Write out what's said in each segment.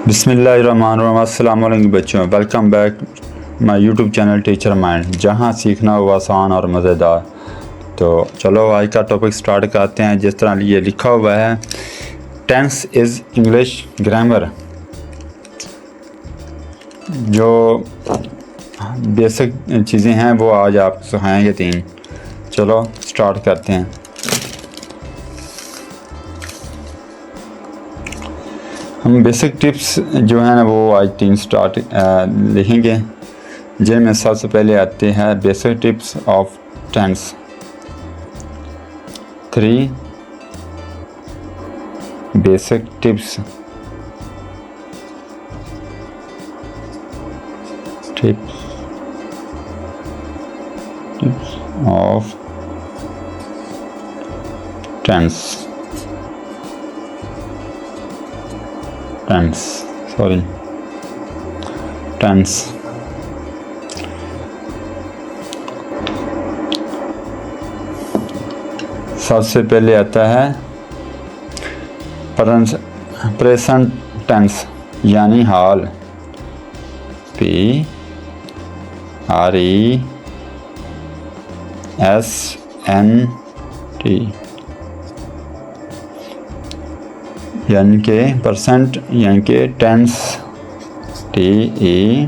बिस्मिल्लाहिर्रहमानिर्रहीम। अस्सलाम वालेकुम बच्चों, welcome back my YouTube channel teacher mind, जहां सीखना हो आसान और मज़ेदार। तो चलो आज का टॉपिक स्टार्ट करते हैं। जिस तरह ये लिखा हुआ है, टेंस इज़ इंग्लिश ग्रामर। जो बेसिक चीज़ें हैं वो आज आप सिखाएंगे 3। चलो स्टार्ट करते हैं। हम बेसिक टिप्स जो हैं ना वो आज 3 स्टार्ट लिखेंगे, जिनमें सबसे पहले आते हैं basic tips of tense. 3 basic tips of tense. सबसे पहले आता है प्रेजेंट टेंस यानी हाल। PRESENT यानी कि परसेंट यानी कि टेंस। TENSE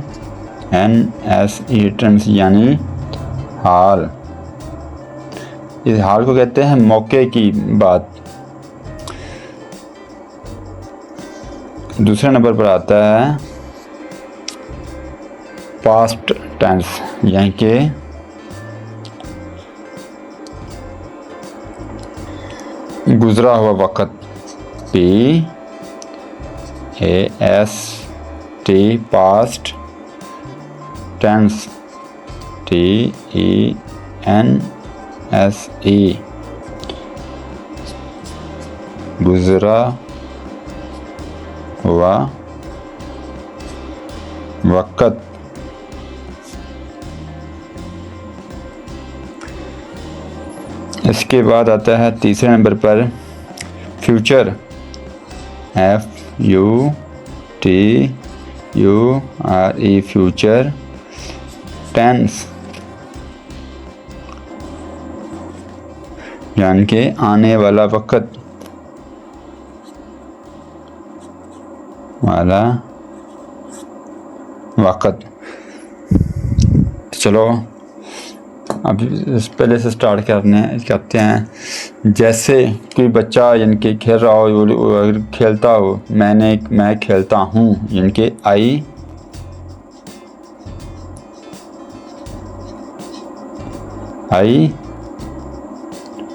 टेंस यानी हाल। इस हाल को कहते हैं मौके की बात। दूसरे नंबर पर आता है पास्ट टेंस यानी कि गुजरा हुआ वक़्त। PAST past tense. TENSE गुजरा हुआ वक़्त। इसके बाद आता है तीसरे नंबर पर फ्यूचर। FUTURE फ्यूचर टेंस यानी कि आने वाला वक़्त। चलो अब पहले से स्टार्ट करते हैं। जैसे कोई बच्चा यानी कि खेल रहा हो, अगर खेलता हो, मैं खेलता हूँ यानी कि आई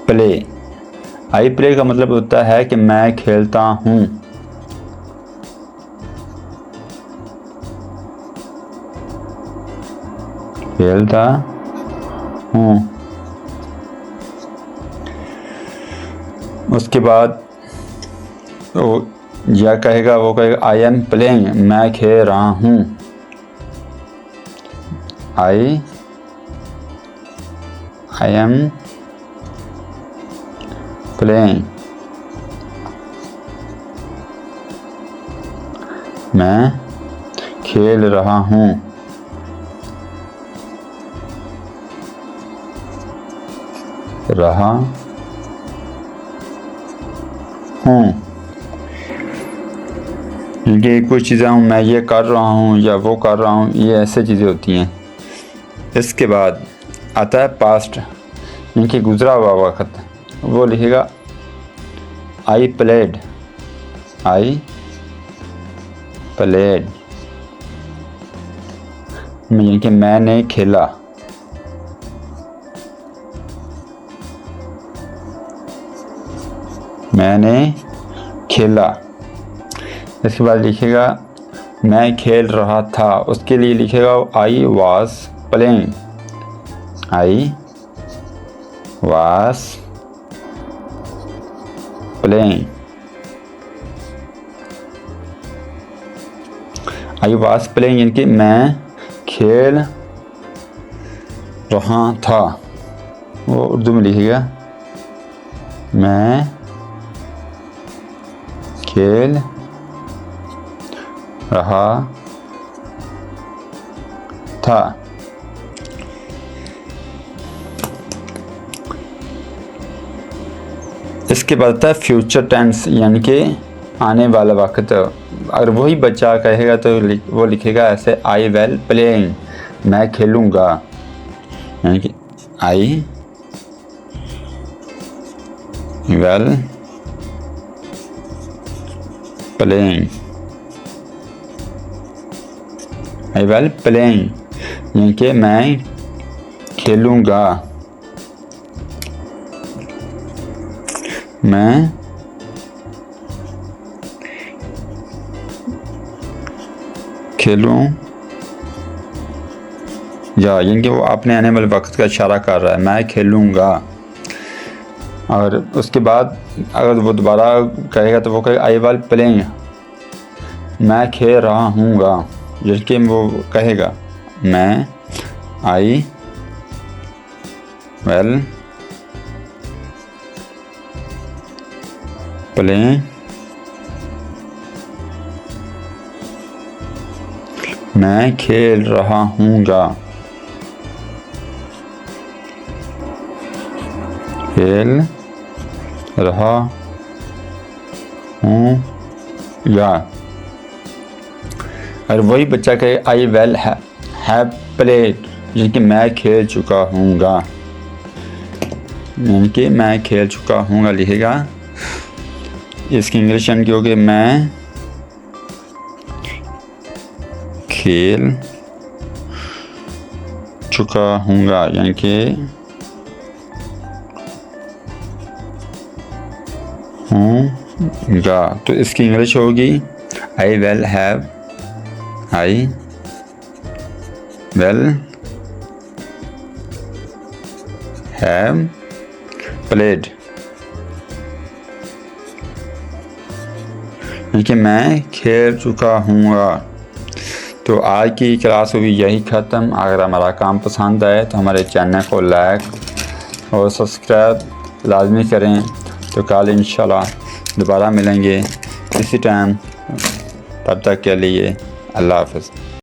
प्ले का मतलब होता है कि मैं खेलता हूँ। उसके बाद वो या कहेगा, वो कहेगा आई एम प्लेइंग, मैं खेल रहा हूँ। आई एम प्लेइंग, मैं खेल रहा हूँ। ये कुछ चीज़ें हूँ, मैं ये कर रहा हूँ या वो कर रहा हूँ, ये ऐसे चीज़ें होती हैं। इसके बाद आता है पास्ट यानी कि गुजरा हुआ वक़्त। वो लिखेगा आई प्लेड यानी कि मैंने खेला। इसके बाद लिखेगा मैं खेल रहा था। उसके लिए लिखेगा I was playing. I was playing यानी कि मैं खेल रहा था। वो उर्दू में लिखेगा मैं खेल रहा था। इसके बाद था फ्यूचर टेंस, यानी कि आने वाला वक्त। अगर वही बच्चा कहेगा तो वो लिखेगा ऐसे, आई विल प्लेइंग, मैं खेलूँगा, यानी कि I will playing, I will playing, यानी कि मैं खेलूँगा, मैं खेलूँ या, यानी कि वो अपने आने वाले वक्त का इशारा कर रहा है, मैं खेलूँगा। और उसके बाद अगर वो दोबारा कहेगा तो वो कहेगा आई विल प्लेइंग, मैं खेल रहा हूँगा, जबकि वो कहेगा मैं आई विल प्लेइंग, मैं खेल रहा हूँगा, खेल रहा हूँ या। और वही बच्चा कहे आई विल हैव प्लेड, यानी कि मैं खेल चुका हूँगा, यानी कि मैं खेल चुका हूँगा लिखेगा। इसकी इंग्लिश यानी कि होगी मैं खेल चुका हूँगा, यानी कि हूँगा। तो इसकी इंग्लिश होगी I will have, I will have played, यानी कि मैं खेल चुका हूँगा। तो आज की क्लास हुई यही ख़त्म। अगर हमारा काम पसंद आए तो हमारे चैनल को लाइक और सब्सक्राइब लाजमी करें। तो कल इंशाल्लाह दोबारा मिलेंगे इसी टाइम, तब तक के लिए अल्लाह हाफ़िज़।